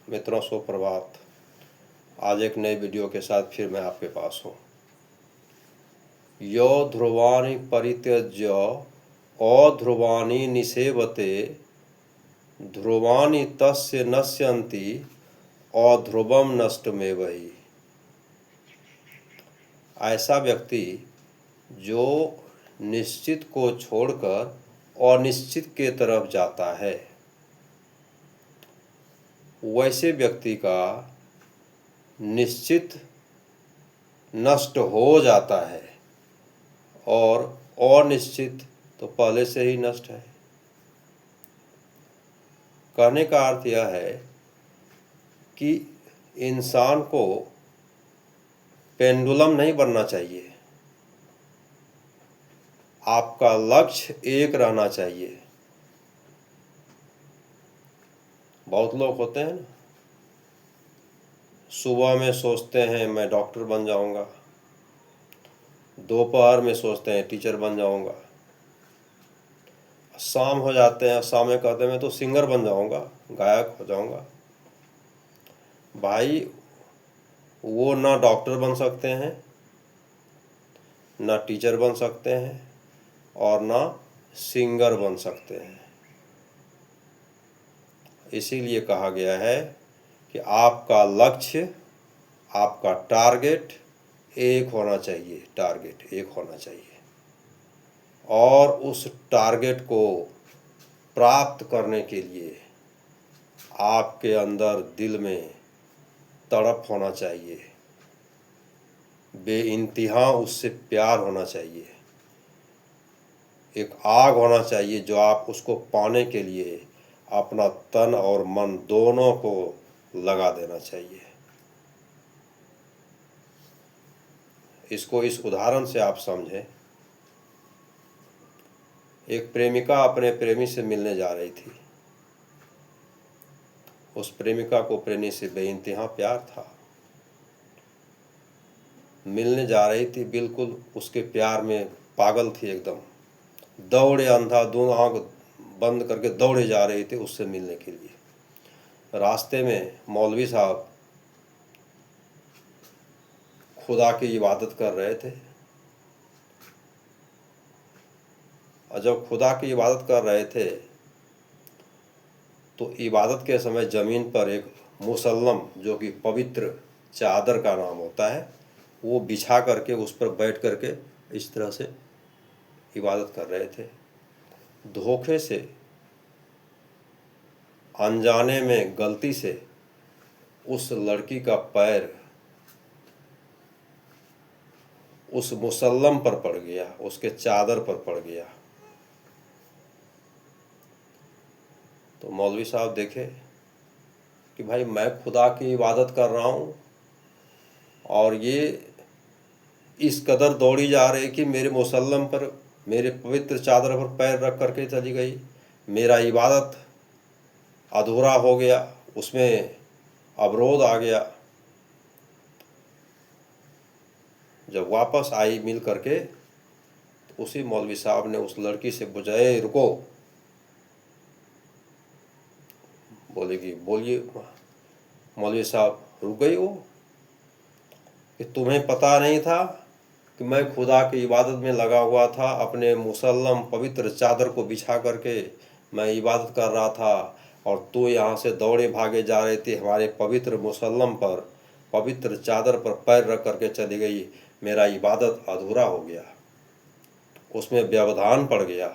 मित्रों, सुप्रभात। आज एक नए वीडियो के साथ फिर मैं आपके पास हूँ। यो ध्रुवानि परित्यज्य अध्रुवानि निसेवते ध्रुवानि तस्य नश्यन्ति अध्रुवम नष्टमेव हि। ऐसा व्यक्ति जो निश्चित को छोड़कर अनिश्चित के तरफ जाता है, वैसे व्यक्ति का निश्चित नष्ट हो जाता है और अनिश्चित तो पहले से ही नष्ट है। कहने का अर्थ यह है कि इंसान को पेंडुलम नहीं बनना चाहिए। आपका लक्ष्य एक रहना चाहिए। बहुत लोग होते हैं ना, सुबह में सोचते हैं मैं डॉक्टर बन जाऊंगा, दोपहर में सोचते हैं टीचर बन जाऊंगा, शाम हो जाते हैं, शाम में कहते हैं मैं तो सिंगर बन जाऊंगा, गायक हो जाऊंगा। भाई, वो ना डॉक्टर बन सकते हैं, ना टीचर बन सकते हैं और ना सिंगर बन सकते हैं। इसीलिए कहा गया है कि आपका लक्ष्य, आपका टारगेट एक होना चाहिए। टारगेट एक होना चाहिए और उस टारगेट को प्राप्त करने के लिए आपके अंदर दिल में तड़प होना चाहिए, बेइंतहा उससे प्यार होना चाहिए, एक आग होना चाहिए जो आप उसको पाने के लिए अपना तन और मन दोनों को लगा देना चाहिए। इसको इस उदाहरण से आप समझें। एक प्रेमिका अपने प्रेमी से मिलने जा रही थी। उस प्रेमिका को प्रेमी से बेइंतहा प्यार था। मिलने जा रही थी, बिल्कुल उसके प्यार में पागल थी एकदम। दौड़े, अंधा दोनों आंख बंद करके दौड़े जा रहे थे उससे मिलने के लिए। रास्ते में मौलवी साहब खुदा की इबादत कर रहे थे और जब खुदा की इबादत कर रहे थे तो इबादत के समय ज़मीन पर एक मुसल्लम, जो कि पवित्र चादर का नाम होता है, वो बिछा करके उस पर बैठ करके इस तरह से इबादत कर रहे थे। धोखे से, अनजाने में, गलती से उस लड़की का पैर उस मुसल्लम पर पड़ गया, उसके चादर पर पड़ गया। तो मौलवी साहब देखे कि भाई, मैं खुदा की इबादत कर रहा हूँ और ये इस कदर दौड़ी जा रही कि मेरे मुसल्लम पर, मेरे पवित्र चादर पर पैर रख करके चली गई। मेरा इबादत अधूरा हो गया, उसमें अवरोध आ गया। जब वापस आई मिल करके तो उसी मौलवी साहब ने उस लड़की से बुझाए, रुको। बोलेगी, बोलिए। मौलवी साहब रुक गई वो कि तुम्हें पता नहीं था कि मैं खुदा की इबादत में लगा हुआ था। अपने मुसल्लम पवित्र चादर को बिछा करके मैं इबादत कर रहा था और तू यहाँ से दौड़े भागे जा रहे थे, हमारे पवित्र मुसल्लम पर, पवित्र चादर पर पैर रख करके चली गई। मेरा इबादत अधूरा हो गया, उसमें व्यवधान पड़ गया।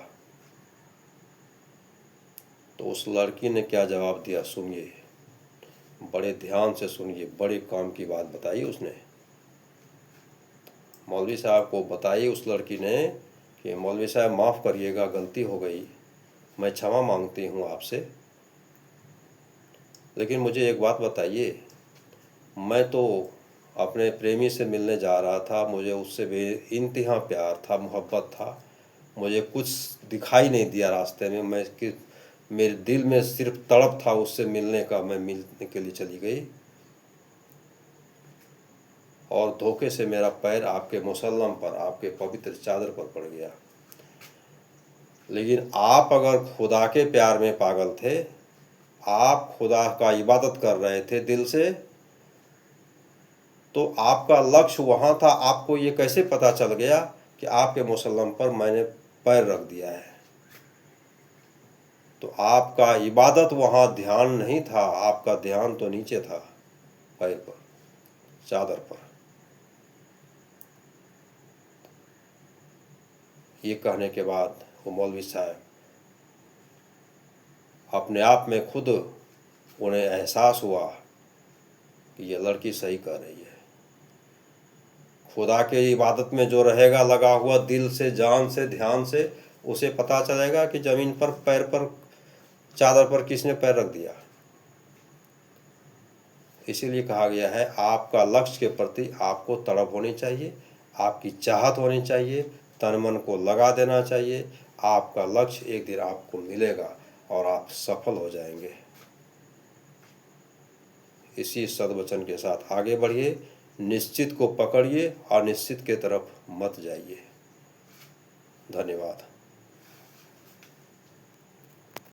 तो उस लड़की ने क्या जवाब दिया, सुनिए, बड़े ध्यान से सुनिए। बड़े काम की बात बताई उसने। मौलवी साहब को बताई उस लड़की ने कि मौलवी साहब माफ़ करिएगा, गलती हो गई, मैं क्षमा मांगती हूँ आपसे। लेकिन मुझे एक बात बताइए, मैं तो अपने प्रेमी से मिलने जा रहा था, मुझे उससे बेइंतहा प्यार था, मोहब्बत था, मुझे कुछ दिखाई नहीं दिया रास्ते में। मेरे दिल में सिर्फ तड़प था उससे मिलने का। मैं मिलने के लिए चली गई और धोखे से मेरा पैर आपके मुसल्लम पर, आपके पवित्र चादर पर पड़ गया। लेकिन आप अगर खुदा के प्यार में पागल थे, आप खुदा का इबादत कर रहे थे दिल से, तो आपका लक्ष्य वहाँ था। आपको ये कैसे पता चल गया कि आपके मुसल्लम पर मैंने पैर रख दिया है? तो आपका इबादत वहाँ ध्यान नहीं था, आपका ध्यान तो नीचे था, पैर पर, चादर पर। ये कहने के बाद वो मौलवी साहब अपने आप में खुद उन्हें एहसास हुआ कि ये लड़की सही कह रही है। खुदा के इबादत में जो रहेगा लगा हुआ दिल से, जान से, ध्यान से, उसे पता चलेगा कि ज़मीन पर, पैर पर, चादर पर किसने पैर रख दिया। इसीलिए कहा गया है आपका लक्ष्य के प्रति आपको तड़प होनी चाहिए, आपकी चाहत होनी चाहिए, तन मन को लगा देना चाहिए। आपका लक्ष्य एक दिन आपको मिलेगा और आप सफल हो जाएंगे। इसी सद्वचन के साथ आगे बढ़िए, निश्चित को पकड़िए और निश्चित के तरफ मत जाइए। धन्यवाद।